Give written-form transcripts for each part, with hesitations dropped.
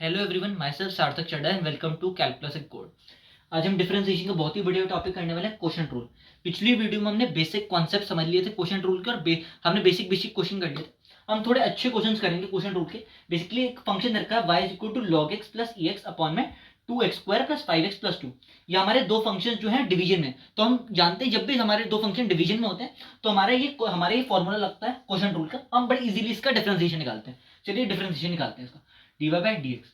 Hello everyone, myself Sarthak Chadha and welcome to calculus and code. आज हम differentiation का बहुत ही बढ़िया टॉपिक करने वाले हैं, क्वोशंट रूल। पिछली वीडियो में हमने बेसिक कॉन्सेप्ट समझ लिए थे क्वोशंट रूल के और हमने बेसिक बेसिक क्वेश्चन कर लिए थे। हम थोड़े अच्छे क्वेश्चंस करेंगे क्वोशंट रूल के। बेसिकली एक फंक्शन रखा है y is equal to log x plus e x upon में 2x² प्लस 5x प्लस 2। ये हमारे दो फंक्शन जो हैं डिवीजन में, तो हम जानते हैं जब भी हमारे दो फंक्शन डिवीजन में होते हैं तो हमारा ये फॉर्मूला लगता है क्वोशंट रूल का। हम बड़े इजीली इसका डिफरेंशिएशन निकालते हैं। चलिए डिफरेंशिएशन निकालते हैं इसका। dy by dx।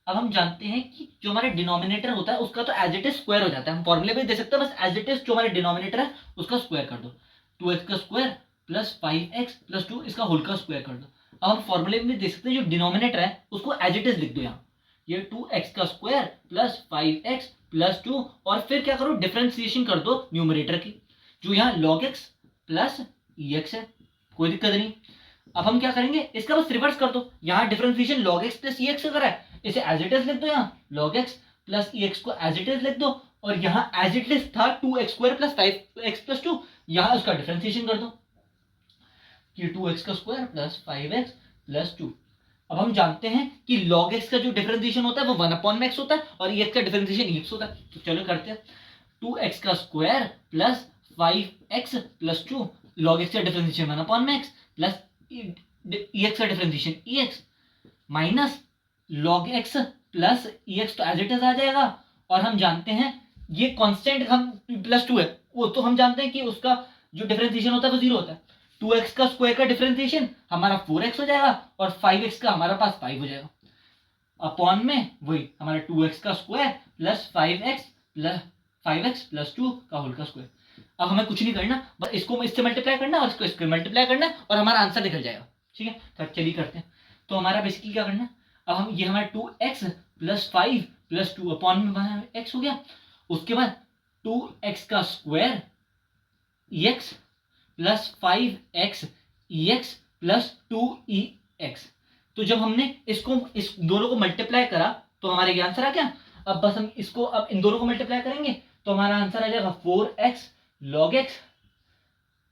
अब हम जानते हैं कि जो हमारे डिनोमिनेटर होता है उसका तो एज इट इज स्क्वायर हो जाता है। हम फॉर्मूले में दे सकते हैं, बस एज इट इज जो हमारे डिनोमिनेटर है उसका स्क्वायर कर दो। 2x का स्क्वायर प्लस 5x प्लस 2 इसका होल का स्क्वायर कर दो। अब हम फॉर्मूले में दे सकते हैं जो डिनोमिनेटर है उसको एज इट इज लिख दो यहाँ। ये 2x का स्क्वायर प्लस 5x प्लस 2 और फिर क्या करो, डिफरेंशिएशन कर दो न्यूमरेटर की, जो यहाँ log x प्लस ex है। कोई दिक्कत नहीं। अब हम क्या करेंगे, इसका बस रिवर्स कर दो। यहाँ differentiation log x plus ex करा है, इसे एज इट इज लिख दो। यहाँ log x प्लस ex को एज इट इज लिख दो और यहाँ एज इट इज था 2x² प्लस 5x प्लस 2, यहाँ उसका डिफरेंशिएशन कर दो कि 2x का स्क्वायर प्लस 5x प्लस 2। अब हम जानते हैं कि log x का जो डिफरेंशिएशन होता है वो 1/x होता है और ex का डिफरेंशिएशन ex होता है। तो चलो करते हैं। 2x का square plus 5x plus 2, log x का डिफरेंशिएशन 1/x प्लस ex का differentiation ex minus log x plus ex तो एज इट इज आ जाएगा। और हम जानते हैं ये कांस्टेंट हम प्लस 2 है, वो तो हम जानते हैं कि उसका जो डिफरेंशिएशन होता है वो 0 होता है। 2x का स्क्वायर का डिफरेंशिएशन हमारा 4x हो जाएगा और 5x का हमारा पास 5 हो जाएगा अपॉन में वही हमारा 2x का स्क्वायर प्लस 5x प्लस 2 का होल का स्क्वायर। अब हमें कुछ नहीं करना, बस इसको इससे मल्टीप्लाई करना और इसको इसको मल्टीप्लाई करना और हमारा आंसर निकल जाएगा। ठीक है, तो चलिए करते हैं। तो हमारा बेसिकली क्या करना है, अब हम ये हमारा 2x प्लस 5 प्लस 2 अपॉन में x हो गया। उसके बाद 2x का square ex plus 5x ex plus 2ex। तो जब हमने इसको इस दोनों को मल्टीप्लाई करा तो हमारा ये आंसर आ गया। अब बस हम इसको अब इन दोनों को मल्टीप्लाई करेंगे तो हमारा आंसर आ जाएगा 4x log x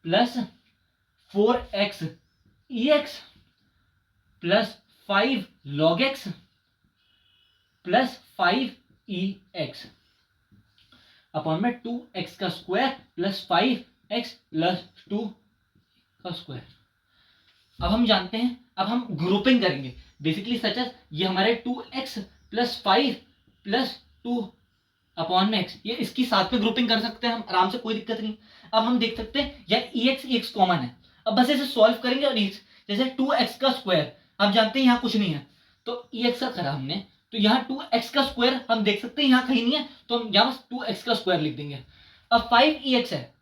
plus 4x ex plus 5 log x plus 5ex upon में 2x का स्क्वायर प्लस 5x प्लस 2 का स्क्वायर। अब हम जानते हैं, अब हम ग्रुपिंग करेंगे बेसिकली सच एज ये हमारे 2x प्लस 5 प्लस 2 अपॉन में x, ये इसकी साथ में ग्रुपिंग कर सकते हैं हम आराम से, कोई दिक्कत नहीं। अब हम देख सकते हैं यह ex कॉमन है। अब बस इसे सॉल्व करेंगे और जैसे 2x का स्क्वायर हम जानते हैं यहाँ कुछ नहीं है तो ex का करा हमने, तो यहाँ 2x का स्क्वायर हम देख सकते हैं यहाँ कहीं नहीं है तो हम यहाँ बस 2x का स्क्वायर लिख देंगे। अब 5ex है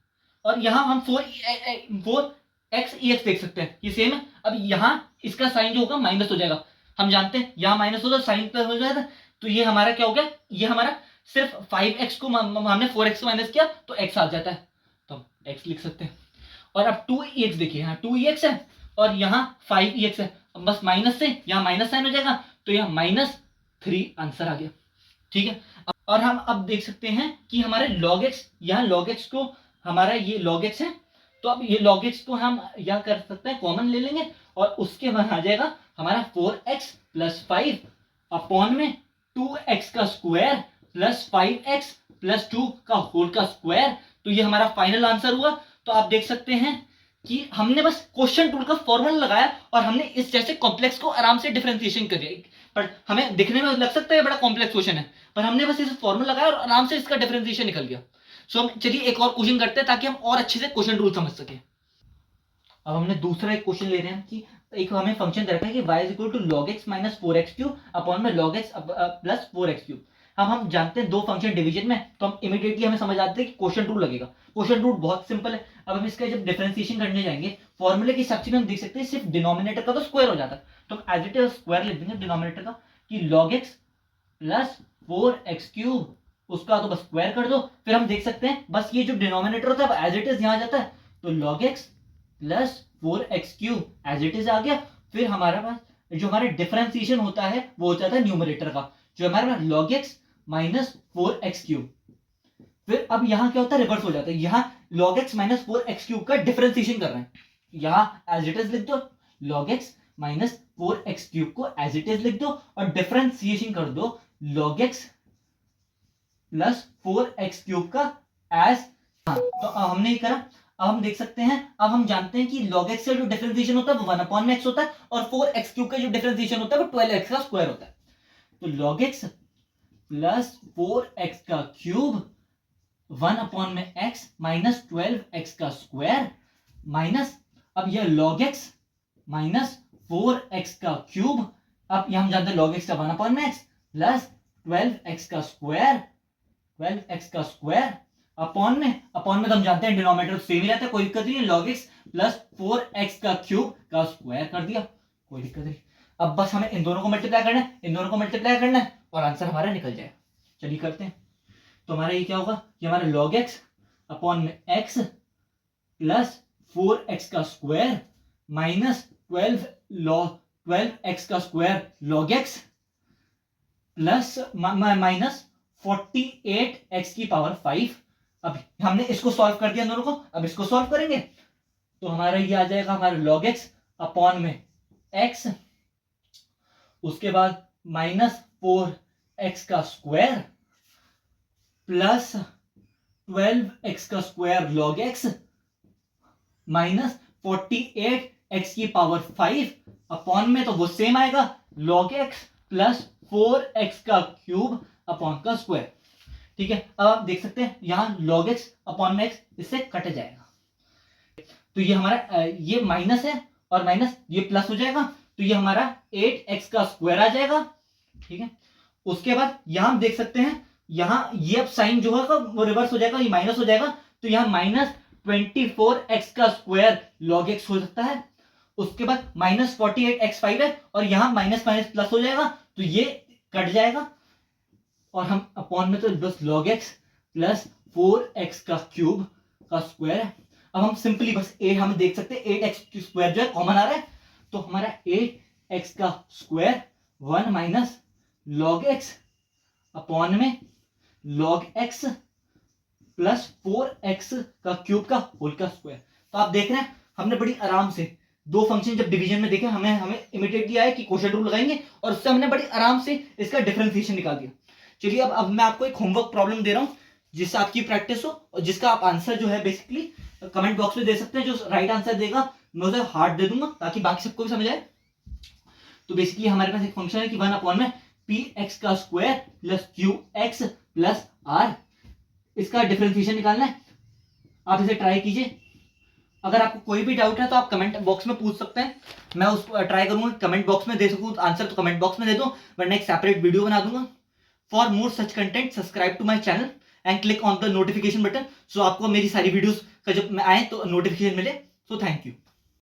और यहाँ हम 4x ex देख सकते हैं, ये सेम है। अब यहाँ इसका साइन जो होगा माइनस हो जाएगा, हम जानते हैं यहाँ माइनस होता साइन प्लस हो जाएगा। तो ये हमारा क्या हो गया, ये हमारा सिर्फ 5x को हमने 4x से माइनस किया तो x आ जाता है, तो हम x लिख सकते हैं। और अब 2ex देखिए, यहाँ 2ex है और यहाँ 5ex है, अब बस माइनस से यहाँ माइनस साइन हो जाएगा तो यहाँ -3 आंसर आ गया। ठीक है, और हम अब देख सकते हैं कि हमारे log x, यहाँ log x को हमारा ये log x है तो अब ये log x को हम यहाँ कर सकते हैं, कॉमन ले लेंगे और उसके बाद आ जाएगा हमारा 4x प्लस 5 अपॉन में 2x का स्क्वायर प्लस 5x प्लस 2 का होल का स्क्वायर। तो ये हमारा फाइनल आंसर हुआ। तो आप देख सकते हैं कि हमने बस क्वोशंट रूल का फॉर्मूला लगाया और हमने इस जैसे कॉम्प्लेक्स को आराम से डिफरेंशिएशन कर दिया। पर हमें दिखने में लग सकता है बड़ा कॉम्प्लेक्स क्वेश्चन है, पर हमने बस इस फॉर्मूला लगाया और आराम से इसका डिफरेंशिएशन निकल गया। सो हम चलिए एक और क्वेश्चन करते हैं ताकि हम और अच्छे से क्वेश्चन रूल समझ सके। अब हमने दूसरा एक क्वेश्चन ले रहे हैं कि एक हमें फंक्शन दे रखा है कि y is equal to log x minus 4x³ upon में log x प्लस 4x³। हम जानते हैं दो फंक्शन डिवीजन में तो हम इमीडिएटली हमें समझ आते हैं कि क्वोशंट रूल लगेगा। क्वोशंट रूल बहुत सिंपल है। अब हम इसका जब डिफरेंशिएशन करने जाएंगे फॉर्मूले की हिसाब से हम देख सकते हैं सिर्फ डिनोमिनेटर का तो स्क्वायर हो जाता है, तो एज इट इज स्क्वायर लिख देंगे डिनोमिनेटर का कि log x प्लस 4x³ उसका तो बस स्क्वायर कर दो। फिर हम देख सकते हैं बस ये जो डिनोमिनेटर होता है एज इट इज यहाँ जाता है तो log x plus 4x³ as it is आ गया। फिर हमारा पास जो हमारा डिफरेंशिएशन होता है वो हो जाता है न्यूमरेटर का, जो हमारा log x माइनस 4x³। फिर अब यहाँ क्या होता है, रिवर्स हो जाता है। यहाँ log x माइनस 4x³ का डिफरेंशिएशन कर रहे हैं, यहाँ एज इट इज लिख दो log x माइनस 4x³ को एज इट इज लिख दो और डिफरेंशिएशन कर दो log x प्लस 4x³ का एज। तो अब हमने ये करा। अब हम देख सकते हैं, अब हम जानते हैं कि log x का जो डिफरेंशिएशन होता है वो 1/x होता है और 4x³ का जो डिफरेंशिएशन होता है वो 12x का स्क्वायर होता है। तो log x प्लस 4x का क्यूब 1/x माइनस 12x का स्क्वायर माइनस, अब यह log x माइनस 4x का क्यूब, अब यह हम जानते हैं log x का 1/x प्लस 12x का स्क्वायर, 12x का स्क्वायर अपॉन में तो हम जानते हैं डिनोमिनेटर सेम ही रहता है, कोई दिक्कत नहीं है। log x प्लस 4x का क्यूब का स्क्वायर कर दिया, कोई दिक्कत नहीं। अब बस हमें इन दोनों को मल्टीप्लाई करना है, इन दोनों को मल्टीप्लाई करना है और आंसर हमारा निकल जाए। चलिए करते हैं। तो हमारा ये क्या होगा, ये हमारा log x अपॉन में x प्लस 4x का स्क्वायर माइनस 12x का square log x plus minus 48x की पावर 5। अब हमने इसको सॉल्व कर दिया दोनों को, अब इसको सॉल्व करेंगे तो हमारा ये आ जाएगा हमारा log x अपॉन में x, उसके बाद माइनस 4x का स्क्वायर प्लस 12x का square log x minus 48x की पावर 5 अपॉन में तो वो सेम आएगा log x प्लस 4x का क्यूब अपॉन का स्क्वायर। ठीक है, अब आप देख सकते हैं यहां log x अपॉन में x इससे कट जाएगा, तो ये हमारा ये माइनस है और माइनस ये प्लस हो जाएगा, तो ये हमारा 8x का स्क्वायर आ जाएगा। ठीक है, उसके बाद यहां हम देख सकते हैं यहां ये अब साइन जो है वो रिवर्स हो जाएगा, ये माइनस हो जाएगा, तो यहां माइनस 24x का स्क्वायर log x हो सकता है। उसके बाद माइनस 48x5 है और यहां माइनस माइनस प्लस हो जाएगा, तो ये कट जाएगा और हम अपॉन में तो बस log x प्लस 4x का क्यूब का स्क्वायर है। अब हम सिंपली बस हम देख सकते हैं 8x स्क्वायर जो है कॉमन आ रहा है, तो हमारा 8x का square 1 minus log x upon में log x प्लस 4x का क्यूब का होल का स्क्वायर। तो आप देख रहे हैं हमने बड़ी आराम से दो फंक्शन जब डिवीजन में देखे हमें इमीडिएटली आया कि क्वोशिएंट रूल लगाएंगे और उससे हमने बड़ी आराम से इसका डिफरेंशिएशन निकाल दिया। चलिए अब मैं आपको एक होमवर्क प्रॉब्लम दे रहा हूं जिससे आपकी प्रैक्टिस हो और जिसका आप आंसर जो है बेसिकली कमेंट बॉक्स में दे सकते हैं। जो राइट आंसर देगा मैं उसे हार्ट दे दूंगा ताकि बाकी सबको भी समझ आए। तो बेसिकली हमारे पास एक फंक्शन है कि 1 अपॉन में px का square plus qx plus r, इसका डिफरेंशिएशन निकालना है। आप इसे ट्राई कीजिए। अगर आपको कोई भी डाउट है तो आप कमेंट बॉक्स में पूछ सकते हैं, मैं उसको ट्राई करूंगा कमेंट बॉक्स में दे सकूं आंसर, तो कमेंट बॉक्स में दे दूं वरना एक सेपरेट वीडियो बना दूंगा। For more such content subscribe to my channel and click on the notification button, so आपको मेरी सारी वीडियोस का जब मैं आए तो नोटिफिकेशन मिले। So thank you.